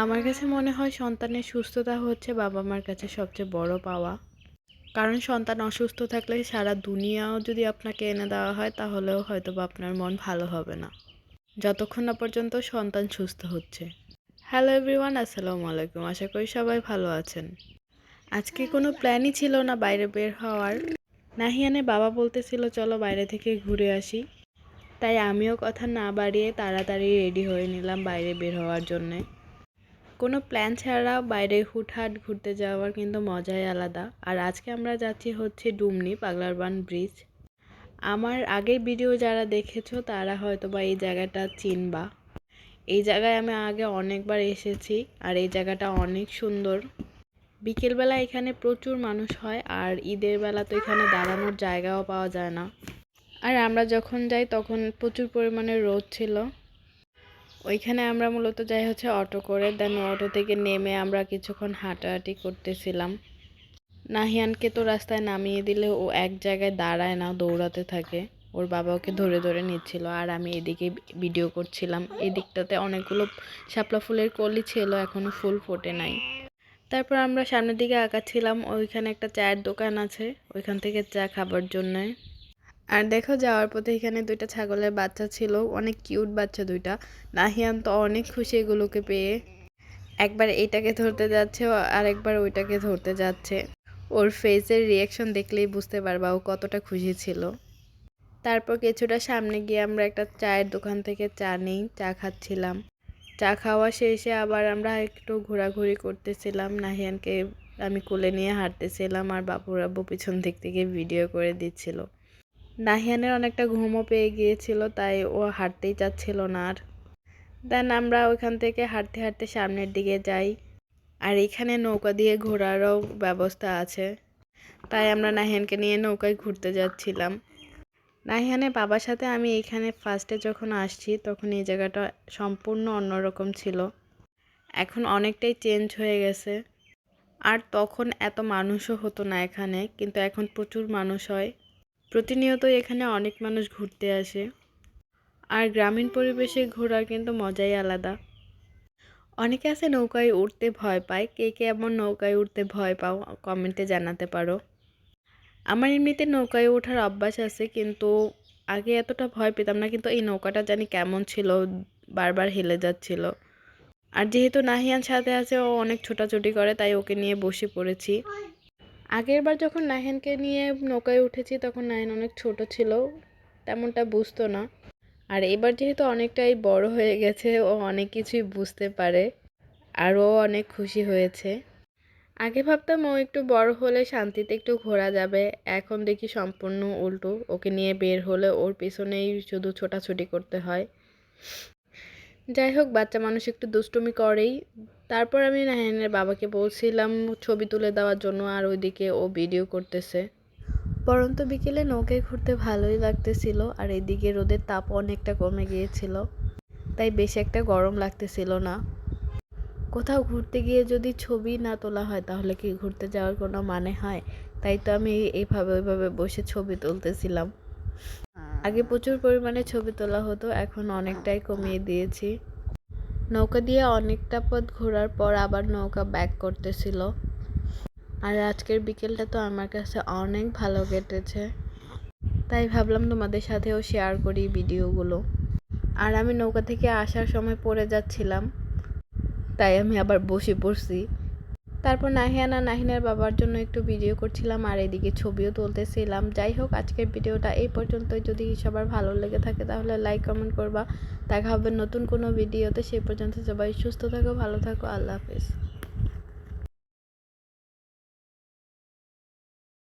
আমার কাছে মনে হয় সন্তানের সুস্থতা হচ্ছে বাবা-মার কাছে সবচেয়ে বড় পাওয়া। কারণ সন্তান অসুস্থ থাকলে সারা দুনিয়াও যদি আপনাকে এনে দেওয়া হয় তাহলেও হয়তোবা আপনার মন ভালো হবে না। যতক্ষণ না পর্যন্ত সন্তান সুস্থ হচ্ছে। হ্যালো এভরিওয়ান, আসসালামু আলাইকুম। আশা করি সবাই ভালো আছেন। আজকে কোনো প্ল্যানই ছিল না বাইরে বের হওয়ার। নাহিয়ানের বাবা বলতেছিল চলো বাইরে থেকে ঘুরে আসি। তাই আমিও কথা না বাড়িয়ে তাড়াতাড়ি রেডি হয়ে নিলাম বাইরে বের হওয়ার জন্যে। কোনো প্ল্যান ছাড়া বাইরে হুটহাট ঘুরতে যাওয়ার কিন্তু মজাই আলাদা। আর আজকে আমরা যাচ্ছি হচ্ছে ডুমনি পাগলারবান ব্রিজ। আমার আগের ভিডিও যারা দেখেছো তারা হয়তোবা এই জায়গাটা চিনবা। এই জায়গায় আমি আগে অনেকবার এসেছি আর এই জায়গাটা অনেক সুন্দর। বিকেলবেলা এখানে প্রচুর মানুষ হয় আর ঈদের বেলা তো এখানে দাঁড়ানোর জায়গাও পাওয়া যায় না। আর আমরা যখন যাই তখন প্রচুর পরিমাণে রোদ ছিল। ওইখানে আমরা মূলত যাই হচ্ছে অটো করে, দেন অটো থেকে নেমে আমরা কিছুক্ষণ হাঁটাহাঁটি করতেছিলাম। নাহিয়ানকে তো রাস্তায় নামিয়ে দিলে ও এক জায়গায় দাঁড়ায় না, দৌড়াতে থাকে। ওর বাবা ওকে ধরে ধরে নিচ্ছিল আর আমি এদিকে ভিডিও করছিলাম। এই দিকটাতে অনেকগুলো শাপলা ফুলের কলি ছিল, এখনো ফুল ফোটে নাই। তারপর আমরা সামনের দিকে আগাচ্ছিলাম। ওইখানে একটা চায়ের দোকান আছে, ওইখান থেকে চা খাবার জন্যে। আর দেখো যাওয়ার পথে এখানে দুইটা ছাগলের বাচ্চা ছিল, অনেক কিউট বাচ্চা দুইটা। নাহিয়ান তো অনেক খুশি এগুলোকে পেয়ে। একবার এইটাকে ধরতে যাচ্ছে আর একবার ওইটাকে ধরতে যাচ্ছে। ওর ফেসের রিয়াকশন দেখলেই বুঝতে পারবা ও কতটা খুশি ছিল। তারপর কিছুটা সামনে গিয়ে আমরা একটা চায়ের দোকান থেকে চা নিই, চা খাচ্ছিলাম। চা খাওয়া শেষে আবার আমরা একটু ঘোরাঘুরি করতেছিলাম। নাহিয়ানকে আমি কোলে নিয়ে হাঁটতেছিলাম আর বাবুর আব্বু পিছন দিক থেকে ভিডিও করে দিচ্ছিল। নাহিয়ানের অনেকটা ঘুমও পেয়ে গিয়েছিল, তাই ও হাঁটতেই চাচ্ছিল না আর। দেন আমরা ওইখান থেকে হাঁটতে হাঁটতে সামনের দিকে যাই। আর এখানে নৌকা দিয়ে ঘোরারও ব্যবস্থা আছে, তাই আমরা নাহিয়ানকে নিয়ে নৌকায় ঘুরতে যাচ্ছিলাম। নাহিয়ানের বাবার সাথে আমি এখানে ফার্স্টে যখন আসছি তখন এই জায়গাটা সম্পূর্ণ অন্যরকম ছিল। এখন অনেকটাই চেঞ্জ হয়ে গেছে। আর তখন এত মানুষও হতো না এখানে, কিন্তু এখন প্রচুর মানুষ হয়। প্রতিনিয়ত এখানে অনেক মানুষ ঘুরতে আসে। আর গ্রামীণ পরিবেশে ঘোরার কিন্তু মজাই আলাদা। অনেকে আছে নৌকায় উঠতে ভয় পায়। কে কে এমন নৌকায় উঠতে ভয় পাও কমেন্টে জানাতে পারো। আমার এমনিতে নৌকায় ওঠার অভ্যাস আছে, কিন্তু আগে এতটা ভয় পেতাম না, কিন্তু এই নৌকাটা জানি কেমন ছিল, বারবার হেলে যাচ্ছিল। আর যেহেতু নাহিয়ান সাথে আছে, ও অনেক ছোটাছুটি করে, তাই ওকে নিয়ে বসে পড়েছি। আগের বার যখন নাহিয়ানকে নিয়ে নৌকায় উঠেছি তখন নাহিয়ান অনেক ছোট ছিল, তেমনটা বুঝতো না। আর এবার যেহেতু অনেকটাই বড় হয়ে গেছে, ও অনেক কিছুই বুঝতে পারে আর ও অনেক খুশি হয়েছে। আগে ভাবতাম ও একটু বড় হলে শান্তিতে একটু ঘোরা যাবে, এখন দেখি সম্পূর্ণ উল্টো। ওকে নিয়ে বের হলে ওর পিছনেই শুধু ছোটাছুটি করতে হয়। যাই হোক, বাচ্চা মানুষ একটু দুষ্টুমি করেই। তারপর আমি নাহিয়ানের বাবাকে বলছিলাম ছবি তুলে দেওয়ার জন্য, আর ওইদিকে ও ভিডিও করতেছে। পরন্ত বিকেলে নৌকায় ঘুরতে ভালোই লাগতেছিল আর এদিকে রোদের তাপ অনেকটা কমে গিয়েছিল, তাই বেশ একটা গরম লাগতেছিল না। কোথাও ঘুরতে গিয়ে যদি ছবি না তোলা হয় তাহলে কি ঘুরতে যাওয়ার কোনো মানে হয়? তাই তো আমি এইভাবে ওইভাবে বসে ছবি তুলতেছিলাম। আগে প্রচুর পরিমাণে ছবি তোলা হতো, এখন অনেকটাই কমিয়ে দিয়েছি। নৌকা দিয়ে অনেকটা পথ ঘোরার পর আবার নৌকা ব্যাক করতেছিল। আর আজকের বিকেলটা তো আমার কাছে অনেক ভালো কেটেছে, তাই ভাবলাম তোমাদের সাথেও শেয়ার করি ভিডিওগুলো। আর আমি নৌকা থেকে আসার সময় পড়ে যাচ্ছিলাম, তাই আমি আবার বসে পড়ছি। তারপর নাহিয়ান আর নাহিনের বাবার জন্য একটু ভিডিও করছিলাম আর এদিকে ছবিও তুলতেছিলাম। যাই হোক, আজকের ভিডিওটা এই পর্যন্তই। যদি সবার ভালো লেগে থাকে তাহলে লাইক কমেন্ট করবা। দেখা হবে নতুন কোনো ভিডিওতে। সেই পর্যন্ত সবাই সুস্থ থাকো, ভালো থাকো। আল্লাহ হাফেজ।